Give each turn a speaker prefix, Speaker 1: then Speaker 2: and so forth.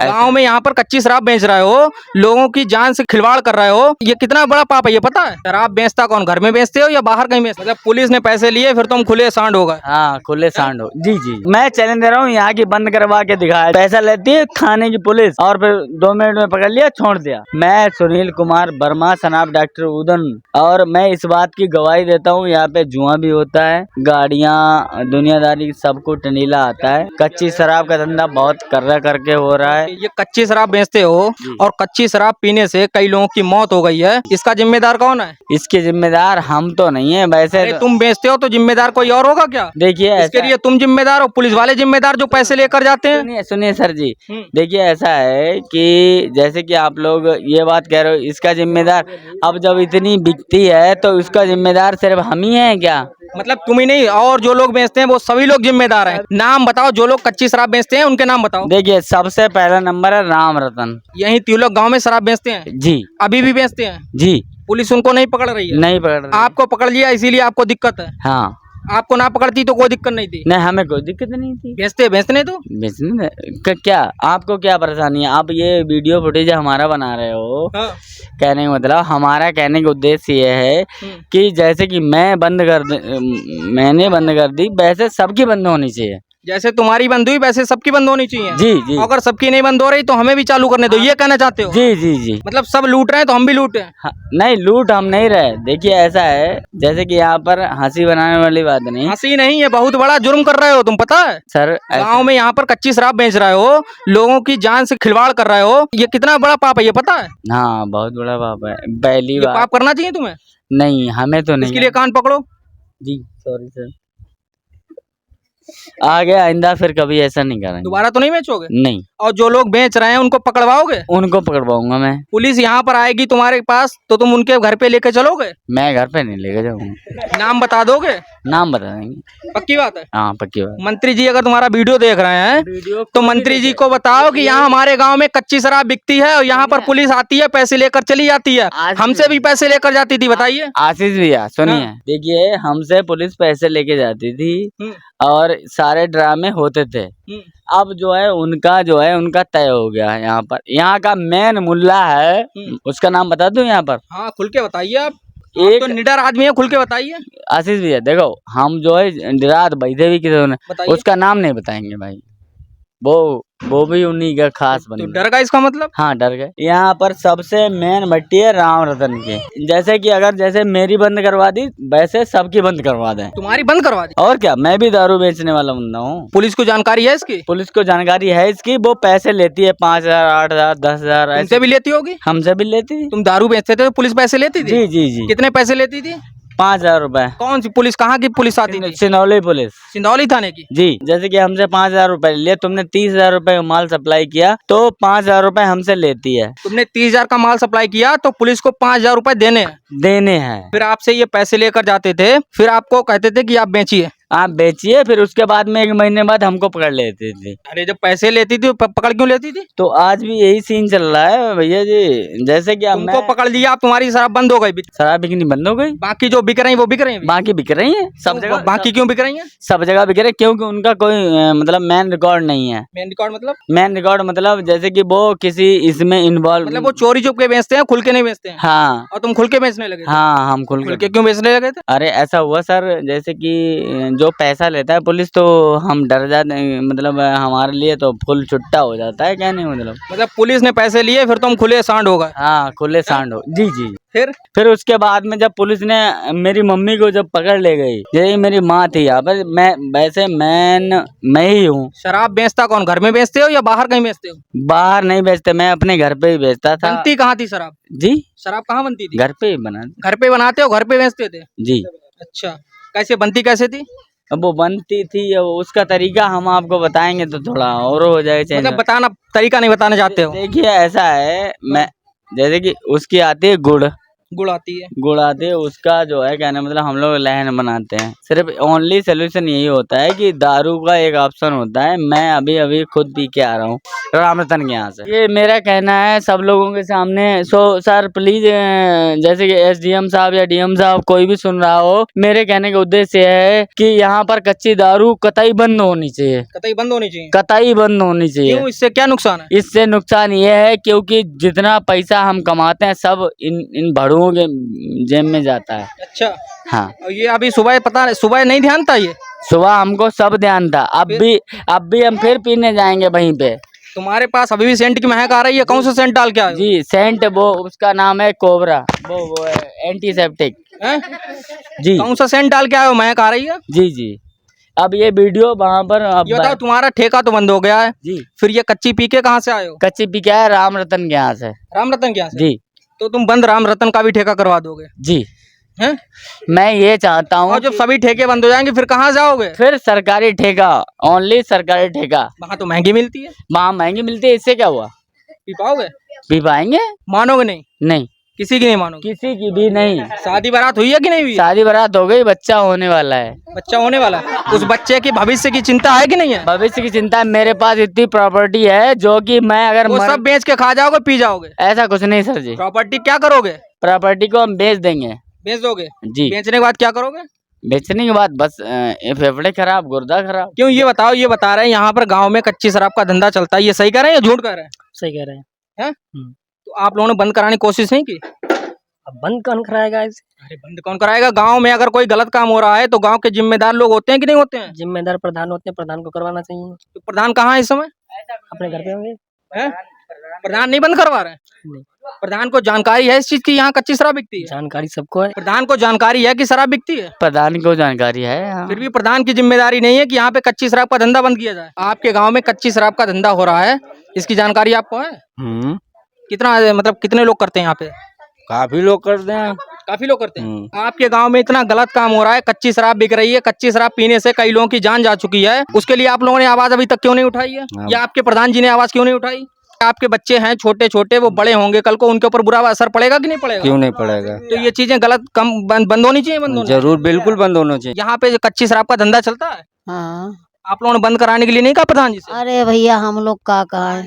Speaker 1: गांव में यहाँ पर कच्ची शराब बेच रहे हो, लोगों की जान से खिलवाड़ कर रहे हो, ये कितना बड़ा पाप है ये पता है? शराब बेचता कौन, घर में बेचते हो या बाहर कहीं बेचते? मतलब पुलिस ने पैसे लिए फिर तुम खुले सांड हो गए।
Speaker 2: हाँ खुले सांड हो। जी जी, मैं चैलेंज दे रहा हूँ, यहाँ की बंद करवा के दिखाया। पैसा लेती है खाने की पुलिस और फिर 2 मिनट में पकड़ लिया, छोड़ दिया। मैं सुनील कुमार वर्मा सनाब डॉक्टर उदन, और मैं इस बात की गवाही देता हूँ, यहाँ पे जुआ भी होता है, गाड़ियाँ दुनियादारी सब कुछ नीला आता है। कच्ची शराब का धंधा बहुत कर्रा करके हो रहा है।
Speaker 1: ये कच्ची शराब बेचते हो और कच्ची शराब पीने से कई लोगों की मौत हो गई है, इसका जिम्मेदार कौन है?
Speaker 2: इसके जिम्मेदार हम तो नहीं है वैसे।
Speaker 1: अरे तुम बेचते हो तो जिम्मेदार कोई और होगा क्या?
Speaker 2: देखिए
Speaker 1: इसके लिए तुम जिम्मेदार हो, पुलिस वाले जिम्मेदार जो पैसे लेकर जाते हैं?
Speaker 2: सुनिए सुनिए सर जी, देखिए ऐसा है कि जैसे कि आप लोग ये बात कह रहे हो, इसका जिम्मेदार, अब जब इतनी बिकती है तो उसका जिम्मेदार सिर्फ हम ही हैं क्या?
Speaker 1: मतलब तुम ही नहीं, और जो लोग बेचते हैं वो सभी लोग जिम्मेदार हैं। नाम बताओ, जो लोग कच्ची शराब बेचते हैं उनके नाम बताओ।
Speaker 2: देखिए सबसे पहला नंबर है राम रतन।
Speaker 1: यही तिलक गांव में शराब बेचते हैं?
Speaker 2: जी।
Speaker 1: अभी भी बेचते हैं?
Speaker 2: जी।
Speaker 1: पुलिस उनको नहीं पकड़ रही है?
Speaker 2: नहीं पकड़ रही।
Speaker 1: आपको पकड़ लिया इसीलिए आपको दिक्कत है?
Speaker 2: हाँ।
Speaker 1: आपको ना पकड़ती तो कोई दिक्कत नहीं थी?
Speaker 2: नहीं, हमें कोई दिक्कत नहीं थी।
Speaker 1: बेचने तो
Speaker 2: बेचने क्या, आपको क्या परेशानी है? आप ये वीडियो फुटेज हमारा बना रहे हो।
Speaker 1: हाँ।
Speaker 2: कहने का मतलब, हमारा कहने का उद्देश्य ये है कि जैसे कि मैंने बंद कर दी, वैसे सबकी बंद होनी चाहिए।
Speaker 1: जैसे तुम्हारी बंद हुई वैसे सबकी बंद होनी चाहिए।
Speaker 2: जी जी।
Speaker 1: अगर सबकी नहीं बंद हो रही तो हमें भी चालू करने दो, ये कहना चाहते हो?
Speaker 2: जी जी जी।
Speaker 1: मतलब सब लूट रहे हैं तो हम भी लूटे?
Speaker 2: हाँ, नहीं लूट हम नहीं रहे। देखिए ऐसा है, जैसे कि यहाँ पर हंसी बनाने वाली बात नहीं।
Speaker 1: हंसी नहीं है, बहुत बड़ा जुर्म कर रहे हो तुम, पता है?
Speaker 2: सर
Speaker 1: गांव में यहाँ पर कच्ची शराब बेच रहे हो, लोगों की जान से खिलवाड़ कर रहे हो, ये कितना बड़ा पाप है ये पता है?
Speaker 2: हाँ बहुत बड़ा पाप है। पहली बार
Speaker 1: पाप करना चाहिए तुम्हें?
Speaker 2: नहीं, हमें तो नहीं।
Speaker 1: इसके लिए कान पकड़ो।
Speaker 2: जी सॉरी सर, आगे आइंदा फिर कभी ऐसा नहीं करेंगे।
Speaker 1: दोबारा तो नहीं बेचोगे?
Speaker 2: नहीं।
Speaker 1: और जो लोग बेच रहे हैं उनको पकड़वाओगे?
Speaker 2: उनको पकड़वाऊंगा मैं।
Speaker 1: पुलिस यहाँ पर आएगी तुम्हारे पास तो तुम उनके घर पे लेके चलोगे?
Speaker 2: मैं घर पे नहीं लेके जाऊंगा।
Speaker 1: नाम बता दोगे?
Speaker 2: नाम बता देंगे।
Speaker 1: पक्की बात है?
Speaker 2: हाँ पक्की बात।
Speaker 1: मंत्री जी अगर तुम्हारा वीडियो देख रहे हैं तो मंत्री जी को बताओ कि यहाँ हमारे गांव में कच्ची शराब बिकती है और यहाँ पर पुलिस आती है, पैसे लेकर चली जाती है। हमसे भी पैसे लेकर जाती थी, बताइए।
Speaker 2: आशीष भैया सुनिए, देखिए हमसे पुलिस पैसे लेके जाती थी और सारे ड्रामे होते थे। अब जो है उनका तय हो गया है। यहाँ पर यहाँ का मेन मुल्ला है, उसका नाम बता दूं यहाँ पर?
Speaker 1: हाँ खुल के बताइए। आप
Speaker 2: एक
Speaker 1: तो निडर आदमी है, खुल के बताइए।
Speaker 2: आशीष भैया देखो, हम जो है रात बैठे भी किसी ने, उसका नाम नहीं बताएंगे भाई, वो भी उन्हीं का खास बंदा।
Speaker 1: तो डर गए इसका मतलब?
Speaker 2: हाँ डर गए। यहाँ पर सबसे मेन भट्टी है राम रतन की। जैसे कि अगर जैसे मेरी बंद करवा दी वैसे सबकी बंद करवा दें।
Speaker 1: तुम्हारी बंद करवा दी?
Speaker 2: और क्या, मैं भी दारू बेचने वाला बंदा हूँ।
Speaker 1: पुलिस को जानकारी है इसकी?
Speaker 2: पुलिस को जानकारी है इसकी। वो पैसे लेती है 5,000, 8,000, 10,000।
Speaker 1: हमसे भी लेती होगी?
Speaker 2: हमसे भी लेती थी।
Speaker 1: तुम दारू बेचते थे तो पुलिस पैसे लेती थी?
Speaker 2: जी जी जी।
Speaker 1: कितने पैसे लेती थी?
Speaker 2: 5,000 रुपए।
Speaker 1: कौन सी पुलिस, कहाँ की पुलिस आती थी?
Speaker 2: सिनौली पुलिस,
Speaker 1: सिंधौली थाने की?
Speaker 2: जी। जैसे कि हमसे 5,000 रुपए लिए, तुमने 30,000 रुपए का माल सप्लाई किया तो 5,000 रुपए हमसे लेती है।
Speaker 1: तुमने 30,000 का माल सप्लाई किया तो पुलिस को 5,000 रुपए देने हैं। फिर आपसे ये पैसे लेकर जाते थे, फिर आपको कहते थे कि आप बेचिए।
Speaker 2: आप बेचिए, फिर उसके बाद में 1 महीने बाद हमको पकड़ लेती थी।
Speaker 1: अरे जब पैसे लेती थी पकड़ क्यों लेती थी?
Speaker 2: तो आज भी यही सीन चल रहा है भैया जी। जैसे कि अब
Speaker 1: तुमको पकड़ लिया, आप तुम्हारी शराब बंद हो गई।
Speaker 2: शराब बिकनी बंद हो गई।
Speaker 1: बाकी जो बिक रही है वो बिक रही है?
Speaker 2: बाकी बिक रही है सब जगह।
Speaker 1: बाकी क्यों बिक रही है?
Speaker 2: सब जगह बिक रही है क्योंकि उनका कोई मतलब मेन रिकॉर्ड नहीं है।
Speaker 1: मेन रिकॉर्ड मतलब?
Speaker 2: मेन रिकॉर्ड मतलब जैसे कि वो किसी इसमें इन्वॉल्व,
Speaker 1: मतलब वो चोरी चुप के बेचते हैं, खुल के नहीं बेचते हैं?
Speaker 2: हाँ।
Speaker 1: और तुम खुल के बेचने लगे?
Speaker 2: हाँ हम खुल
Speaker 1: के क्यों बेचने लगे थे?
Speaker 2: अरे ऐसा हुआ सर, जैसे कि जो पैसा लेता है पुलिस तो हम डर जाते हैं, मतलब हमारे लिए तो फुल छुट्टा हो जाता है। क्या नहीं मतलब
Speaker 1: पुलिस ने पैसे लिए फिर तुम खुले सांड हो गए?
Speaker 2: हाँ खुले सांड हो। जी जी।
Speaker 1: फिर
Speaker 2: उसके बाद में जब पुलिस ने मेरी मम्मी को जब पकड़ ले गई, यही मेरी माँ थी यहाँ पर, मैं ही हूँ।
Speaker 1: शराब बेचता कौन, घर में बेचते हो या बाहर कहीं बेचते हो?
Speaker 2: बाहर नहीं बेचते, मैं अपने घर पे ही बेचता था।
Speaker 1: बनती कहाँ थी शराब?
Speaker 2: जी
Speaker 1: शराब कहाँ बनती थी?
Speaker 2: घर पे ही बना।
Speaker 1: घर पे बनाते हो, घर पे बेचते थे?
Speaker 2: जी।
Speaker 1: अच्छा, कैसे बनती, कैसे थी?
Speaker 2: अब वो बनती थी, उसका तरीका हम आपको बताएंगे तो थोड़ा और हो जाएगा।
Speaker 1: मतलब बताना, तरीका नहीं बताना चाहते हो?
Speaker 2: देखिए ऐसा है, मैं जैसे कि उसकी आती है गुड़,
Speaker 1: गुड़ आती है।
Speaker 2: गुड़ आती है, उसका जो है कहने मतलब हम लोग लहन बनाते हैं। सिर्फ ओनली सोल्यूशन यही होता है कि दारू का एक ऑप्शन होता है। मैं अभी अभी खुद पी के आ रहा हूँ रामरतन के यहाँ से। ये मेरा कहना है सब लोगों के सामने। सो सर प्लीज, जैसे कि एसडीएम साहब या डीएम साहब कोई भी सुन रहा हो, मेरे कहने का उद्देश्य है कि यहाँ पर कच्ची दारू कतई बंद होनी चाहिए,
Speaker 1: कतई बंद होनी चाहिए।
Speaker 2: कतई बंद होनी चाहिए।
Speaker 1: क्यों, इससे क्या नुकसान है?
Speaker 2: इससे नुकसान ये है क्योंकि जितना पैसा हम कमाते हैं सब इन भड़ुओं के जेब में जाता है।
Speaker 1: अच्छा।
Speaker 2: हाँ,
Speaker 1: और ये अभी सुबह पता, सुबह नहीं ध्यान था ये?
Speaker 2: सुबह हमको सब ध्यान था। अब भी हम फिर पीने जाएंगे वहीं पे।
Speaker 1: तुम्हारे पास अभी भी सेंट की महक आ रही है? कौन सा सेंट डाल के आए हो?
Speaker 2: जी सेंट, वो उसका नाम है कोबरा, वो है एंटीसेप्टिक।
Speaker 1: हैं?
Speaker 2: जी
Speaker 1: कौन सा सेंट डाल के आए हो, महक आ रही है?
Speaker 2: जी जी। अब ये वीडियो वहाँ पर अब
Speaker 1: ये बताओ, तुम्हारा ठेका तो बंद हो गया है,
Speaker 2: जी,
Speaker 1: फिर ये कच्ची पी के कहाँ से आए हो?
Speaker 2: कच्ची पी के आया राम रतन के यहाँ से।
Speaker 1: राम रतन के यहाँ से?
Speaker 2: जी
Speaker 1: तो तुम बंद राम रतन का भी ठेका करवा दोगे?
Speaker 2: जी,
Speaker 1: हैं?
Speaker 2: मैं ये चाहता हूँ
Speaker 1: और जब सभी ठेके बंद हो जाएंगे फिर कहाँ जाओगे?
Speaker 2: फिर सरकारी ठेका, ओनली सरकारी ठेका।
Speaker 1: वहाँ तो महंगी मिलती है।
Speaker 2: वहाँ महंगी मिलती है, इससे क्या हुआ?
Speaker 1: पी पाओगे?
Speaker 2: पी पाएंगे?
Speaker 1: मानोगे नहीं?
Speaker 2: नहीं,
Speaker 1: किसी की नहीं मानोगे?
Speaker 2: किसी की भी नहीं।
Speaker 1: शादी बारात हुई है कि नहीं हुई है?
Speaker 2: शादी बारात हो गई, बच्चा होने वाला है।
Speaker 1: बच्चा होने वाला है। उस बच्चे की भविष्य की चिंता है कि नहीं है?
Speaker 2: भविष्य की चिंता है। मेरे पास इतनी प्रॉपर्टी है जो कि मैं अगर
Speaker 1: वो सब बेच के खा जाओगे, पी जाओगे?
Speaker 2: ऐसा कुछ नहीं सर जी।
Speaker 1: प्रॉपर्टी क्या करोगे?
Speaker 2: प्रॉपर्टी को हम बेच देंगे।
Speaker 1: बेच दोगे?
Speaker 2: जी,
Speaker 1: बेचने के बाद क्या करोगे?
Speaker 2: बेचने के बाद बस फेफड़े खराब, गुर्दा खराब।
Speaker 1: क्यों, ये बताओ, ये बता रहे हैं यहाँ पर गांव में कच्ची शराब का धंधा चलता है, ये सही कह रहे हैं या झूठ कह रहे हैं?
Speaker 3: सही कह रहे हैं।
Speaker 1: हैं? तो आप लोगों ने बंद कराने की कोशिश नहीं की?
Speaker 3: अब बंद कौन कराएगा इसे?
Speaker 1: अरे बंद कौन कराएगा? गांव में अगर कोई गलत काम हो रहा है तो गांव के जिम्मेदार लोग होते हैं कि नहीं होते हैं?
Speaker 3: जिम्मेदार प्रधान होते हैं, प्रधान को करवाना चाहिए।
Speaker 1: तो प्रधान कहाँ है इस समय?
Speaker 3: अपने घर पे होंगे।
Speaker 1: हैं? प्रधान नहीं बंद करवा रहे हैं?
Speaker 3: नहीं।
Speaker 1: प्रधान को जानकारी है इस चीज की यहाँ कच्ची शराब बिकती है?
Speaker 3: जानकारी सबको है।
Speaker 1: प्रधान को जानकारी है कि शराब बिकती है?
Speaker 2: प्रधान को जानकारी है। हाँ।
Speaker 1: फिर भी प्रधान की जिम्मेदारी नहीं है कि यहाँ पे कच्ची शराब का धंधा बंद किया जाए। आपके गांव में कच्ची शराब का धंधा हो रहा है, इसकी जानकारी आपको है? कितना, मतलब कितने लोग करते हैं यहाँ पे?
Speaker 2: काफी लोग करते हैं।
Speaker 1: काफी लोग करते हैं। आपके गांव में इतना गलत काम हो रहा है, कच्ची शराब बिक रही है, कच्ची शराब पीने से कई लोगों की जान जा चुकी है, उसके लिए आप लोगों ने आवाज अभी तक क्यों नहीं उठाई है? या आपके प्रधान जी ने आवाज क्यों नहीं उठाई? आपके बच्चे हैं छोटे छोटे, वो बड़े होंगे कल को, उनके ऊपर बुरा असर पड़ेगा कि नहीं पड़ेगा?
Speaker 4: क्यों नहीं पड़ेगा?
Speaker 1: तो ये चीजें गलत कम बंद होनी चाहिए। बंद होनी
Speaker 4: जरूर, बिल्कुल बंद होना चाहिए।
Speaker 1: यहाँ पे जो कच्ची शराब का धंधा चलता है,
Speaker 5: हाँ।
Speaker 1: आप लोगों ने बंद कराने के लिए नहीं कहा प्रधान जी से?
Speaker 5: अरे भैया हम लोग का कहा है।